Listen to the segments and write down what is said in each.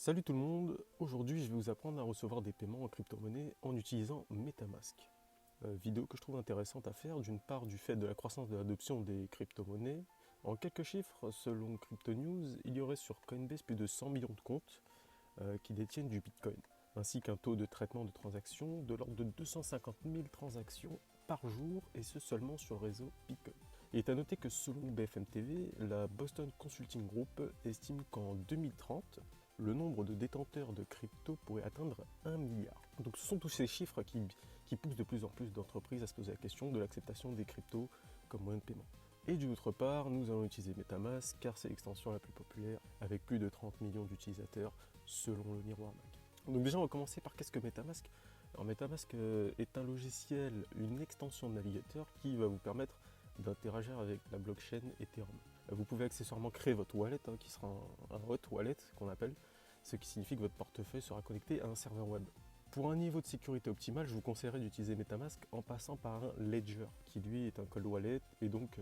Salut tout le monde, aujourd'hui je vais vous apprendre à recevoir des paiements en crypto-monnaie en utilisant MetaMask. Vidéo que je trouve intéressante à faire, d'une part du fait de la croissance de l'adoption des crypto-monnaies. En quelques chiffres, selon Crypto News, il y aurait sur Coinbase plus de 100 millions de comptes qui détiennent du Bitcoin, ainsi qu'un taux de traitement de transactions de l'ordre de 250 000 transactions par jour, et ce seulement sur le réseau Bitcoin. Il est à noter que selon BFM TV, la Boston Consulting Group estime qu'en 2030, le nombre de détenteurs de crypto pourrait atteindre 1 milliard. Donc ce sont tous ces chiffres qui poussent de plus en plus d'entreprises à se poser la question de l'acceptation des cryptos comme moyen de paiement. Et d'une autre part, nous allons utiliser MetaMask car c'est l'extension la plus populaire avec plus de 30 millions d'utilisateurs selon le Miroir Mag. Donc déjà on va commencer par qu'est-ce que MetaMask. Alors MetaMask est un logiciel, une extension de navigateur qui va vous permettre d'interagir avec la blockchain Ethereum. Vous pouvez accessoirement créer votre wallet, qui sera un hot wallet qu'on appelle, ce qui signifie que votre portefeuille sera connecté à un serveur web. Pour un niveau de sécurité optimal, je vous conseillerais d'utiliser MetaMask en passant par un Ledger, qui lui est un cold wallet et donc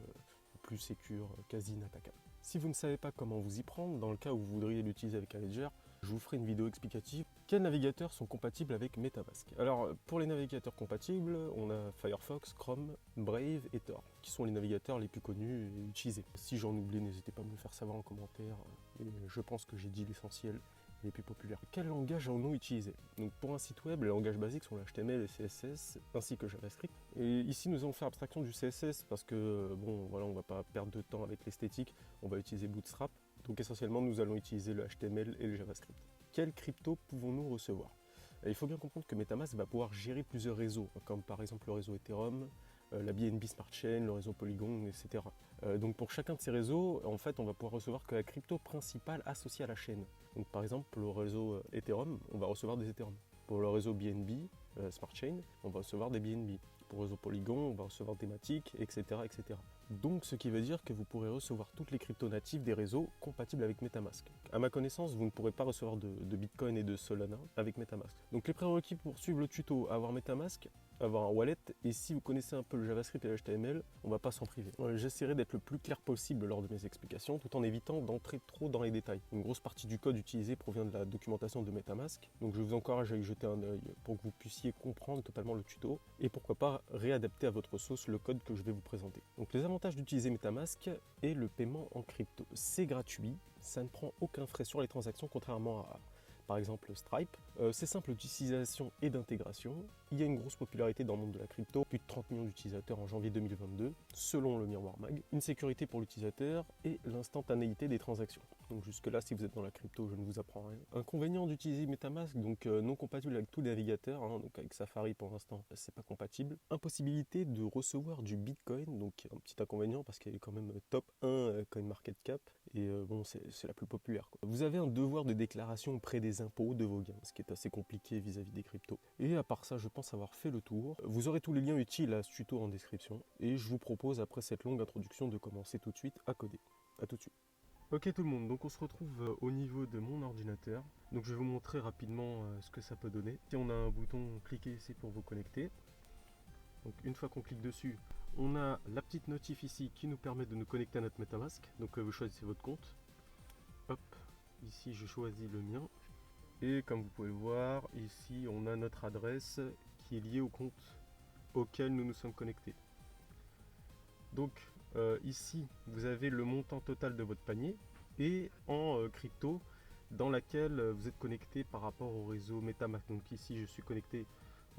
plus sécure, quasi inattaquable. Si vous ne savez pas comment vous y prendre, dans le cas où vous voudriez l'utiliser avec un Ledger, je vous ferai une vidéo explicative. Quels navigateurs sont compatibles avec MetaMask? Alors, pour les navigateurs compatibles, on a Firefox, Chrome, Brave et Tor, qui sont les navigateurs les plus connus et utilisés. Si j'en oublie, n'hésitez pas à me le faire savoir en commentaire. Et je pense que j'ai dit l'essentiel, les plus populaires. Quel langage en ont utilisé? Donc pour un site web, les langages basiques sont le HTML et CSS, ainsi que JavaScript. Et ici, nous allons faire abstraction du CSS parce que, bon, voilà, on ne va pas perdre de temps avec l'esthétique. On va utiliser Bootstrap. Donc essentiellement, nous allons utiliser le HTML et le JavaScript. Quelles cryptos pouvons-nous recevoir? Il faut bien comprendre que MetaMask va pouvoir gérer plusieurs réseaux, comme par exemple le réseau Ethereum, la BNB Smart Chain, le réseau Polygon, etc. Donc pour chacun de ces réseaux, en fait, on va pouvoir recevoir que la crypto principale associée à la chaîne. Donc par exemple, pour le réseau Ethereum, on va recevoir des Ethereum. Pour le réseau BNB Smart Chain, on va recevoir des BNB. Pour le réseau Polygon, on va recevoir des Matic, etc., etc. Donc ce qui veut dire que vous pourrez recevoir toutes les cryptos natives des réseaux compatibles avec MetaMask. À ma connaissance, vous ne pourrez pas recevoir de Bitcoin et de Solana avec MetaMask. Donc les prérequis pour suivre le tuto, avoir MetaMask, avoir un wallet, et si vous connaissez un peu le JavaScript et le HTML, on ne va pas s'en priver. J'essaierai d'être le plus clair possible lors de mes explications, tout en évitant d'entrer trop dans les détails. Une grosse partie du code utilisé provient de la documentation de MetaMask, donc je vous encourage à y jeter un œil pour que vous puissiez comprendre totalement le tuto, et pourquoi pas réadapter à votre sauce le code que je vais vous présenter. Donc les avantages d'utiliser MetaMask est le paiement en crypto. C'est gratuit, ça ne prend aucun frais sur les transactions, contrairement à par exemple Stripe. C'est simple d'utilisation et d'intégration. Il y a une grosse popularité dans le monde de la crypto, plus de 30 millions d'utilisateurs en janvier 2022, selon le Miroir Mag. Une sécurité pour l'utilisateur et l'instantanéité des transactions. Donc jusque là, si vous êtes dans la crypto, je ne vous apprends rien. Inconvénient d'utiliser MetaMask, donc non compatible avec tous les navigateurs, donc avec Safari pour l'instant, c'est pas compatible. Impossibilité de recevoir du Bitcoin, donc un petit inconvénient parce qu'elle est quand même top 1 CoinMarketCap, et bon, c'est la plus populaire, quoi. Vous avez un devoir de déclaration auprès des impôts de vos gains, ce qui est assez compliqué vis-à-vis des cryptos. Et à part ça, je pense avoir fait le tour. Vous aurez tous les liens utiles à ce tuto en description, et je vous propose, après cette longue introduction, de commencer tout de suite à coder. A tout de suite. Ok tout le monde, donc on se retrouve au niveau de mon ordinateur. Donc je vais vous montrer rapidement ce que ça peut donner. Si on a un bouton cliquez ici pour vous connecter. Donc une fois qu'on clique dessus, on a la petite notif ici qui nous permet de nous connecter à notre MetaMask. Donc vous choisissez votre compte. Hop, ici je choisis le mien. Et comme vous pouvez le voir, ici on a notre adresse qui est liée au compte auquel nous nous sommes connectés. Donc ici vous avez le montant total de votre panier et en crypto dans laquelle vous êtes connecté par rapport au réseau MetaMask. Donc ici je suis connecté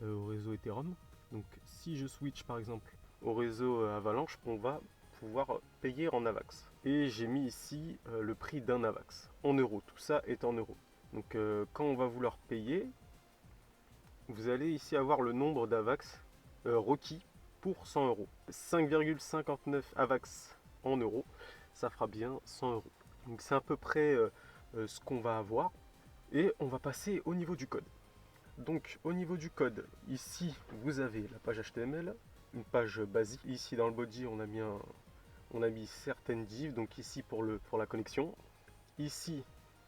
au réseau Ethereum. Donc si je switch par exemple au réseau Avalanche, on va pouvoir payer en AVAX. Et j'ai mis ici le prix d'un AVAX en euros. Tout ça est en euros. Donc quand on va vouloir payer, vous allez ici avoir le nombre d'AVAX requis pour 100 euros. 5,59 AVAX en euros, ça fera bien 100 euros. Donc c'est à peu près ce qu'on va avoir. Et on va passer au niveau du code. Donc au niveau du code, ici vous avez la page HTML, une page basique. Ici dans le body on a mis certaines divs, donc ici pour la connexion. Ici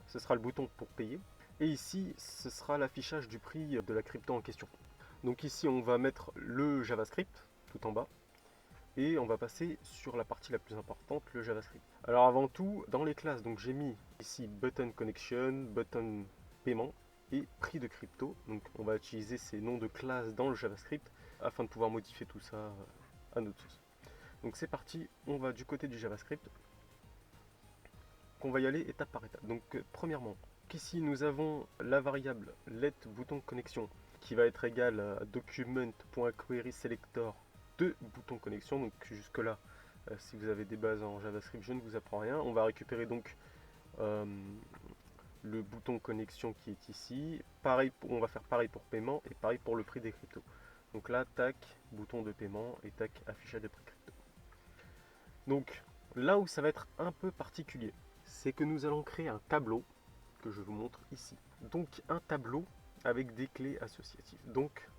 ce sera le bouton pour payer. Et ici ce sera l'affichage du prix de la crypto en question. Donc ici on va mettre le JavaScript tout en bas. Et on va passer sur la partie la plus importante, le JavaScript. Alors avant tout, dans les classes, donc j'ai mis ici button connection, button paiement et prix de crypto. Donc on va utiliser ces noms de classe dans le JavaScript afin de pouvoir modifier tout ça à notre sauce. Donc c'est parti, on va du côté du JavaScript, qu'on va y aller étape par étape. Donc premièrement, ici nous avons la variable let bouton connexion qui va être égale à document.querySelector de bouton connexion. Donc jusque là, si vous avez des bases en JavaScript, je ne vous apprends rien. On va récupérer donc le bouton connexion qui est ici. Pareil, on va faire pareil pour paiement et pareil pour le prix des cryptos. Donc là, tac, bouton de paiement et tac, affichage des prix crypto. Donc là où ça va être un peu particulier, c'est que nous allons créer un tableau que je vous montre ici. Donc un tableau avec des clés associatives. Donc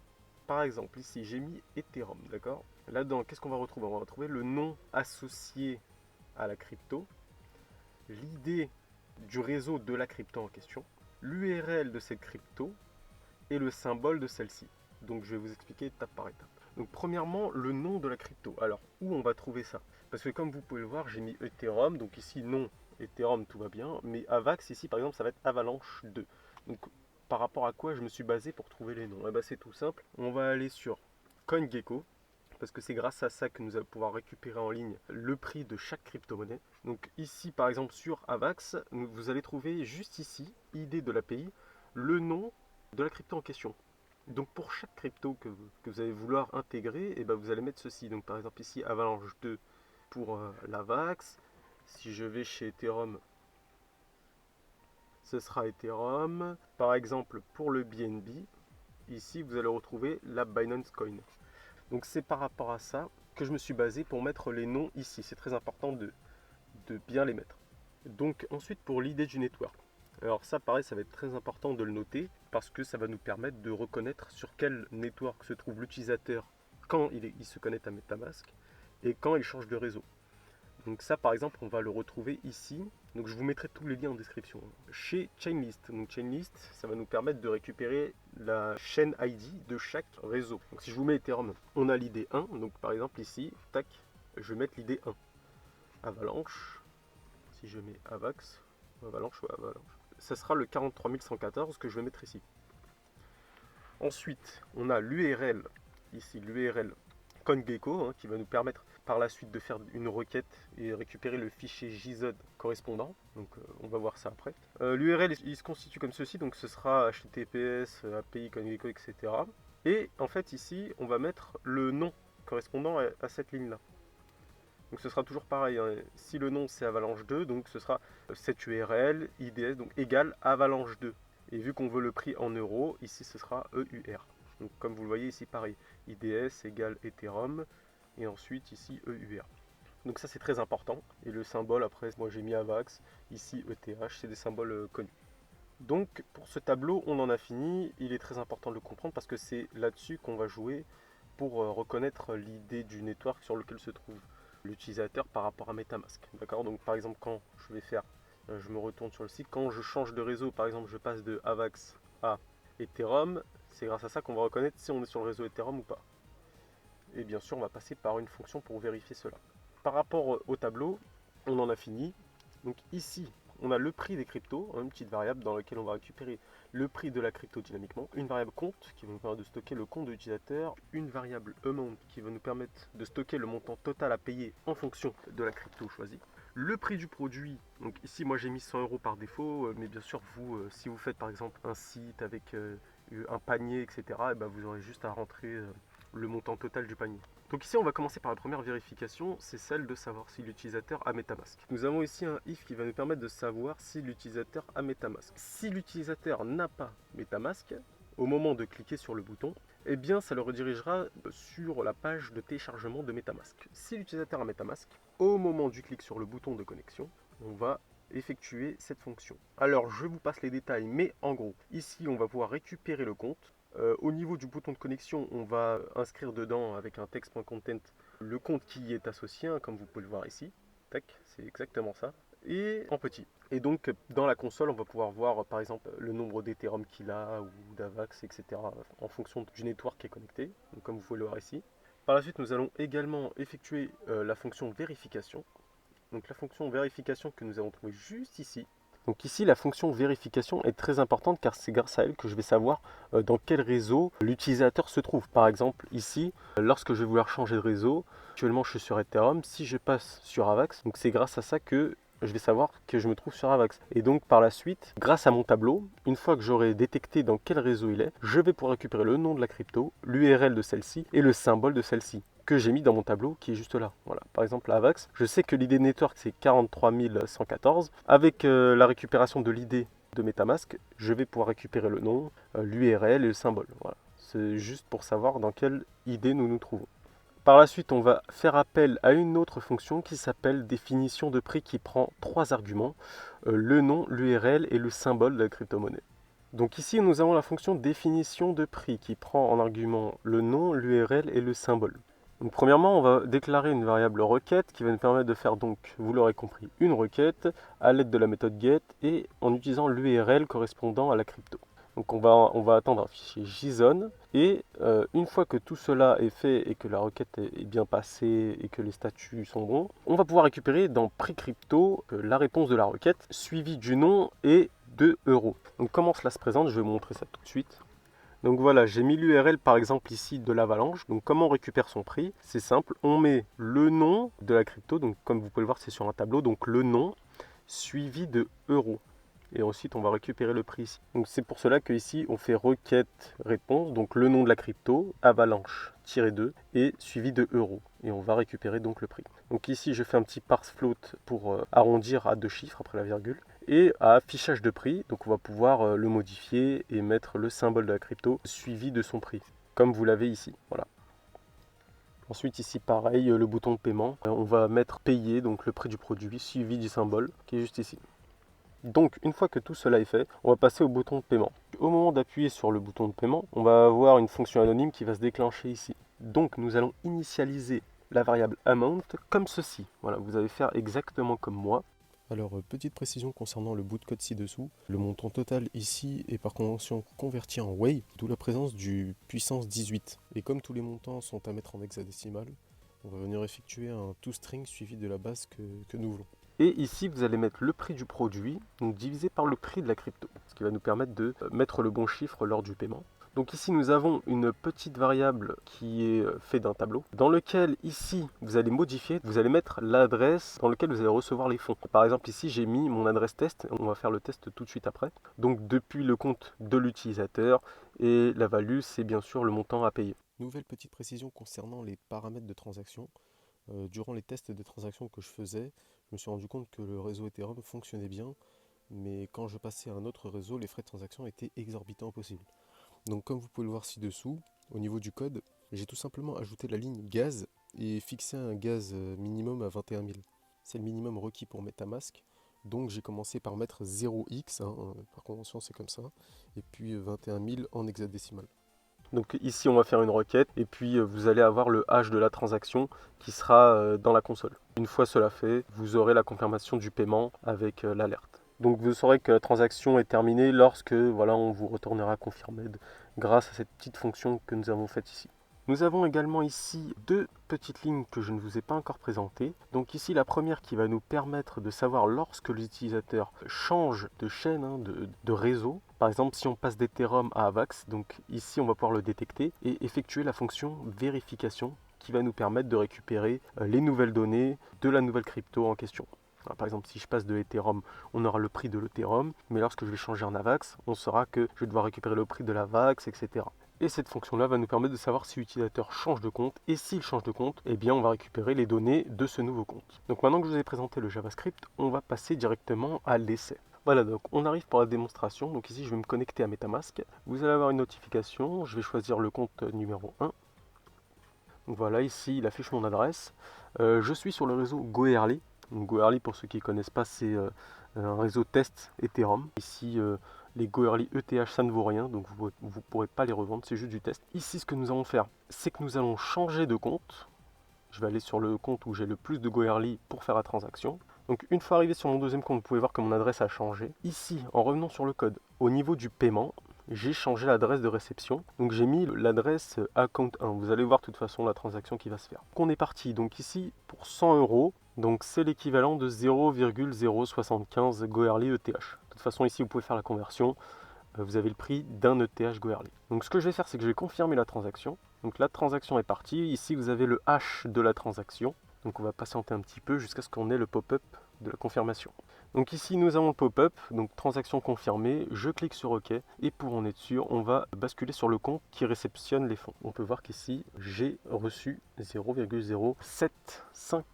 par exemple ici j'ai mis Ethereum, d'accord. Là-dedans, qu'est-ce qu'on va retrouver? On va retrouver le nom associé à la crypto, l'idée du réseau de la crypto en question, l'URL de cette crypto et le symbole de celle-ci. Donc je vais vous expliquer étape par étape. Donc premièrement, le nom de la crypto. Alors où on va trouver ça? Parce que comme vous pouvez le voir, j'ai mis Ethereum, donc ici non, Ethereum tout va bien, mais Avax ici par exemple ça va être Avalanche 2. Donc par rapport à quoi je me suis basé pour trouver les noms? Eh ben, c'est tout simple, on va aller sur CoinGecko, parce que c'est grâce à ça que nous allons pouvoir récupérer en ligne le prix de chaque crypto-monnaie. Donc ici par exemple sur Avax, vous allez trouver juste ici, ID de l'API, le nom de la crypto en question. Donc pour chaque crypto que vous allez vouloir intégrer, et ben vous allez mettre ceci. Donc par exemple ici Avalanche 2 pour l'Avax. Si je vais chez Ethereum, ce sera Ethereum. Par exemple pour le BNB, ici vous allez retrouver la Binance Coin. Donc c'est par rapport à ça que je me suis basé pour mettre les noms ici. C'est très important de bien les mettre. Donc ensuite pour l'idée du network. Alors ça pareil, ça va être très important de le noter parce que ça va nous permettre de reconnaître sur quel network se trouve l'utilisateur quand il se connecte à MetaMask et quand il change de réseau. Donc ça par exemple on va le retrouver ici. Donc je vous mettrai tous les liens en description. Chez Chainlist. Donc Chainlist, ça va nous permettre de récupérer la chaîne ID de chaque réseau. Donc si je vous mets Ethereum, on a l'ID 1. Donc par exemple ici, tac, je vais mettre l'ID 1. Avalanche, si je mets Avax, Avalanche, ouais, Avalanche. Ça sera le 43114 que je vais mettre ici. Ensuite, on a l'URL, ici l'URL CoinGecko, qui va nous permettre par la suite de faire une requête et récupérer le fichier JSON correspondant. Donc on va voir ça après. L'URL il se constitue comme ceci, donc ce sera HTTPS, API, CoinGecko, etc. Et en fait ici, on va mettre le nom correspondant à cette ligne-là. Donc ce sera toujours pareil, hein. Si le nom c'est Avalanche 2, donc ce sera cette URL, IDS, donc égale Avalanche 2. Et vu qu'on veut le prix en euros, ici ce sera EUR. Donc comme vous le voyez ici pareil, IDS égale Ethereum, et ensuite ici EUR. Donc ça c'est très important, et le symbole après, moi j'ai mis AVAX, ici ETH, c'est des symboles connus. Donc pour ce tableau on en a fini, il est très important de le comprendre parce que c'est là-dessus qu'on va jouer pour reconnaître l'idée du network sur lequel se trouve l'utilisateur par rapport à MetaMask. D'accord. Donc par exemple quand je vais faire, je me retourne sur le site, quand je change de réseau, par exemple je passe de Avax à Ethereum, c'est grâce à ça qu'on va reconnaître si on est sur le réseau Ethereum ou pas. Et bien sûr on va passer par une fonction pour vérifier cela. Par rapport au tableau, on en a fini. Donc ici on a le prix des cryptos, une petite variable dans laquelle on va récupérer le prix de la crypto dynamiquement, une variable compte qui va nous permettre de stocker le compte de l'utilisateur, une variable amount qui va nous permettre de stocker le montant total à payer en fonction de la crypto choisie, le prix du produit. Donc ici moi j'ai mis 100 € par défaut, mais bien sûr vous, si vous faites par exemple un site avec un panier, etc., et ben vous aurez juste à rentrer le montant total du panier. Donc ici on va commencer par la première vérification, c'est celle de savoir si l'utilisateur a MetaMask. Nous avons ici un if qui va nous permettre de savoir si l'utilisateur a MetaMask. Si l'utilisateur n'a pas MetaMask, au moment de cliquer sur le bouton, eh bien ça le redirigera sur la page de téléchargement de MetaMask. Si l'utilisateur a MetaMask, au moment du clic sur le bouton de connexion, on va effectuer cette fonction. Alors je vous passe les détails, mais en gros, ici on va pouvoir récupérer le compte. Au niveau du bouton de connexion, on va inscrire dedans avec un text.content le compte qui y est associé, comme vous pouvez le voir ici. Tac, c'est exactement ça. Et en petit. Et donc dans la console, on va pouvoir voir par exemple le nombre d'Ethereum qu'il a ou d'Avax, etc. en fonction du network qui est connecté, donc, comme vous pouvez le voir ici. Par la suite, nous allons également effectuer la fonction vérification. Donc la fonction vérification que nous avons trouvée juste ici. Donc ici, la fonction vérification est très importante car c'est grâce à elle que je vais savoir dans quel réseau l'utilisateur se trouve. Par exemple, ici, lorsque je vais vouloir changer de réseau, actuellement je suis sur Ethereum, si je passe sur Avax, donc c'est grâce à ça que je vais savoir que je me trouve sur Avax. Et donc par la suite, grâce à mon tableau, une fois que j'aurai détecté dans quel réseau il est, je vais pouvoir récupérer le nom de la crypto, l'URL de celle-ci et le symbole de celle-ci que j'ai mis dans mon tableau qui est juste là. Voilà. Par exemple, Avax, je sais que l'ID network c'est 43 114. Avec la récupération de l'ID de MetaMask, je vais pouvoir récupérer le nom, l'URL et le symbole. Voilà. C'est juste pour savoir dans quelle ID nous nous trouvons. Par la suite, on va faire appel à une autre fonction qui s'appelle définition de prix qui prend 3 arguments, le nom, l'URL et le symbole de la crypto-monnaie. Donc ici, nous avons la fonction définition de prix qui prend en argument le nom, l'URL et le symbole. Donc premièrement, on va déclarer une variable requête qui va nous permettre de faire donc, vous l'aurez compris, une requête à l'aide de la méthode get et en utilisant l'URL correspondant à la crypto. Donc on va attendre un fichier JSON et une fois que tout cela est fait et que la requête est bien passée et que les statuts sont bons, on va pouvoir récupérer dans prix crypto la réponse de la requête suivie du nom et de euros. Donc comment cela se présente, je vais vous montrer ça tout de suite. Donc voilà, j'ai mis l'URL par exemple ici de l'Avalanche. Donc comment on récupère son prix? C'est simple, on met le nom de la crypto, donc comme vous pouvez le voir c'est sur un tableau, donc le nom suivi de euros. Et ensuite on va récupérer le prix ici. Donc c'est pour cela que ici on fait requête réponse, donc le nom de la crypto, avalanche-2 et suivi de euros. Et on va récupérer donc le prix. Donc ici je fais un petit parse float pour arrondir à 2 chiffres après la virgule. Et à affichage de prix, donc on va pouvoir le modifier et mettre le symbole de la crypto suivi de son prix, comme vous l'avez ici. Voilà. Ensuite ici pareil, le bouton de paiement, on va mettre payer, donc le prix du produit suivi du symbole qui est juste ici. Donc une fois que tout cela est fait, on va passer au bouton de paiement. Au moment d'appuyer sur le bouton de paiement, on va avoir une fonction anonyme qui va se déclencher ici. Donc nous allons initialiser la variable amount comme ceci. Voilà, vous allez faire exactement comme moi. Alors, petite précision concernant le bout de code ci-dessous. Le montant total ici est par convention converti en Wave, d'où la présence du puissance 18. Et comme tous les montants sont à mettre en hexadécimal, on va venir effectuer un toString suivi de la base que nous voulons. Et ici, vous allez mettre le prix du produit, donc divisé par le prix de la crypto, ce qui va nous permettre de mettre le bon chiffre lors du paiement. Donc ici, nous avons une petite variable qui est faite d'un tableau, dans lequel ici, vous allez modifier, vous allez mettre l'adresse dans laquelle vous allez recevoir les fonds. Par exemple, ici, j'ai mis mon adresse test, on va faire le test tout de suite après. Donc depuis le compte de l'utilisateur, et la value, c'est bien sûr le montant à payer. Nouvelle petite précision concernant les paramètres de transaction. Durant les tests de transaction que je faisais, je me suis rendu compte que le réseau Ethereum fonctionnait bien, mais quand je passais à un autre réseau, les frais de transaction étaient exorbitants possibles. Donc comme vous pouvez le voir ci-dessous, au niveau du code, j'ai tout simplement ajouté la ligne gaz et fixé un gaz minimum à 21 000. C'est le minimum requis pour MetaMask. Donc j'ai commencé par mettre 0x, par convention c'est comme ça, et puis 21 000 en hexadécimal. Donc ici on va faire une requête et puis vous allez avoir le hash de la transaction qui sera dans la console. Une fois cela fait, vous aurez la confirmation du paiement avec l'alerte. Donc vous saurez que la transaction est terminée lorsque voilà, on vous retournera confirmed grâce à cette petite fonction que nous avons faite ici. Nous avons également ici deux petites lignes que je ne vous ai pas encore présentées. Donc ici la première qui va nous permettre de savoir lorsque l'utilisateur change de chaîne, de réseau. Par exemple si on passe d'Ethereum à Avax, donc ici on va pouvoir le détecter et effectuer la fonction vérification qui va nous permettre de récupérer les nouvelles données de la nouvelle crypto en question. Alors, par exemple, si je passe de Ethereum, on aura le prix de l'Ethereum, mais lorsque je vais changer en AVAX, on saura que je vais devoir récupérer le prix de l'AVAX, etc. Et cette fonction-là va nous permettre de savoir si l'utilisateur change de compte, et s'il change de compte, eh bien on va récupérer les données de ce nouveau compte. Donc maintenant que je vous ai présenté le JavaScript, on va passer directement à l'essai. Voilà, donc on arrive pour la démonstration. Donc ici, je vais me connecter à MetaMask. Vous allez avoir une notification, je vais choisir le compte numéro 1. Donc voilà, ici, il affiche mon adresse. Je suis sur le réseau Goerli. Goerli, pour ceux qui ne connaissent pas, c'est un réseau test Ethereum. Ici, les Goerli ETH, ça ne vaut rien, donc vous ne pourrez pas les revendre, c'est juste du test. Ici, ce que nous allons faire, c'est que nous allons changer de compte. Je vais aller sur le compte où j'ai le plus de Goerli pour faire la transaction. Donc une fois arrivé sur mon deuxième compte, vous pouvez voir que mon adresse a changé. Ici, en revenant sur le code, au niveau du paiement, j'ai changé l'adresse de réception. Donc j'ai mis l'adresse account 1. Vous allez voir de toute façon la transaction qui va se faire. Donc on est parti. Donc ici pour 100 euros, donc c'est l'équivalent de 0,075 Goerli ETH. De toute façon ici vous pouvez faire la conversion. Vous avez le prix d'un ETH Goerli. Donc ce que je vais faire, c'est que je vais confirmer la transaction. Donc la transaction est partie. Ici vous avez le hash de la transaction. Donc on va patienter un petit peu jusqu'à ce qu'on ait le pop-up de la confirmation. Donc ici nous avons le pop-up, donc transaction confirmée, je clique sur OK et pour en être sûr, on va basculer sur le compte qui réceptionne les fonds. On peut voir qu'ici j'ai reçu 0,075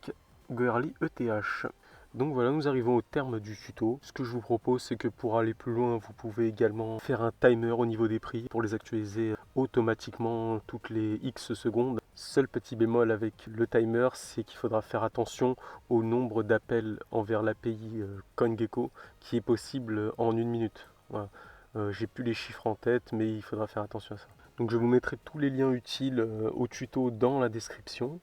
Goerli ETH. Donc voilà, nous arrivons au terme du tuto. Ce que je vous propose, c'est que pour aller plus loin, vous pouvez également faire un timer au niveau des prix pour les actualiser automatiquement toutes les X secondes. Seul petit bémol avec le timer, c'est qu'il faudra faire attention au nombre d'appels envers l'API CoinGecko qui est possible en 1 minute. Voilà. J'ai plus les chiffres en tête, mais il faudra faire attention à ça. Donc je vous mettrai tous les liens utiles au tuto dans la description.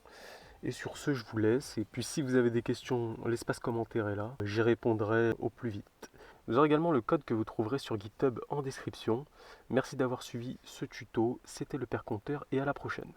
Et sur ce, je vous laisse. Et puis si vous avez des questions, l'espace commentaire est là. J'y répondrai au plus vite. Vous aurez également le code que vous trouverez sur GitHub en description. Merci d'avoir suivi ce tuto. C'était le Père Compteur et à la prochaine.